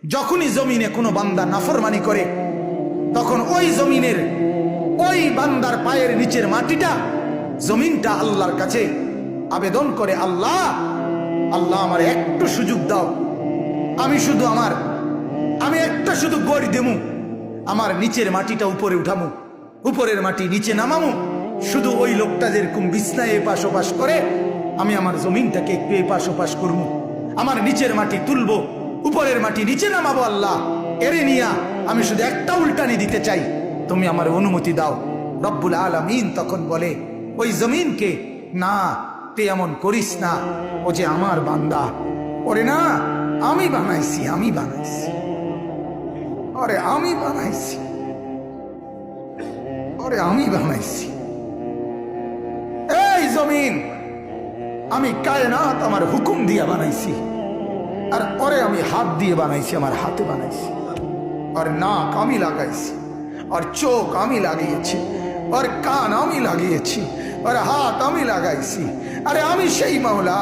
যখনই জমিনে কোনো বান্দা নাফরমানি করে তখন ওই জমিনের ওই বান্দার পায়ের নিচের মাটিটা জমিনটা আল্লাহর কাছে আবেদন করে, আল্লাহ আল্লাহ আমার একটু সুযোগ দাও, আমি একটা শুধু গড় দেমু, আমার নিচের মাটিটা উপরে উঠামু, উপরের মাটি নিচে নামামু, শুধু ওই লোকটা যেরকম বিছনায় এপাশ ওপাশ করে আমি আমার জমিনটাকে একটু এপাশ ওপাশ করবো, আমার নিচের মাটি তুলবো, উপরের মাটি নিচে নামাবো, আল্লাহ এরে নিয়া আমি শুধু একটা উল্টানি দিতে চাই, তুমি আমার অনুমতি দাও। রব্বুল আলামিন তখন বলে ওই জমিনকে, না তুই এমন করিস না, ও যে আমার বান্দা, ওরে না আমি বানাইছি, আরে আমি বানাইছি। এই জমিন আমি কায়নাত আমার হুকুম দিয়ে বানাইছি, আর পরে আমি হাত দিয়ে বানাইছি, আমার হাতে বানাইছি, আর নাক আমি লাগাইছি, আর চোখ আমি লাগিয়েছি, আর কান আমি লাগিয়েছি, আর হাত আমি লাগাইছি। আরে আমি সেই মাওলা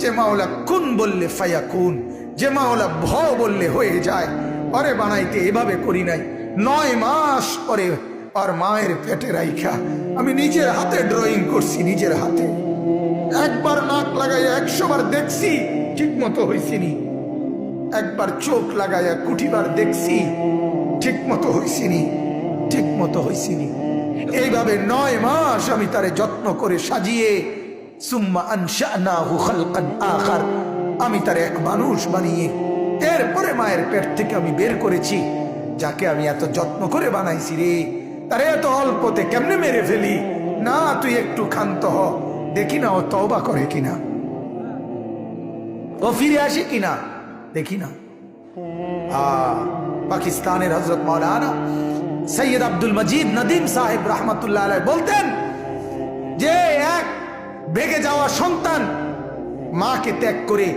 যে মাওলা কুন বললে ফায়াকুন, যে মাওলা ভ বললে হয়ে যায়। আরে বানাইতে এভাবে করি নাই, 9 মাস পরে আর মায়ের পেটে রাইখা আমি নিজের হাতে ড্রয়িং করছি, নিজের হাতে। একবার নাক লাগাইয়া 100 বার দেখছি, ঠিক মতো হয়েছিনি। একবার চোখ লাগাইয়া 20 বার দেখছি, ঠিক মতো হয়েছিনি। এইভাবে 9 মাস আমি তারে যত্ন করে সাজিয়ে, সুম্মা আনশানাহু খালকান আখার, আমি তারে এক মানুষ বানিয়ে এরপরে মায়ের পেট থেকে আমি বের করেছি। যাকে আমি এত যত্ন করে বানাইছি রে, তারে এত অল্পতে কেমনে মেরে ফেলি? না তুই একটু ক্ষান্ত হ, দেখি না ও তওবা করে কিনা, ও ফিরে আসে কিনা, দেখি না। পাকিস্তানের হযরত মাওলানা সৈয়দ আব্দুল মজিদ নদীম সাহেব রহমতুল্লাহ আলাইহি বলতেন যে এক ভেগে যাওয়া সন্তান মাকে ত্যাগ করে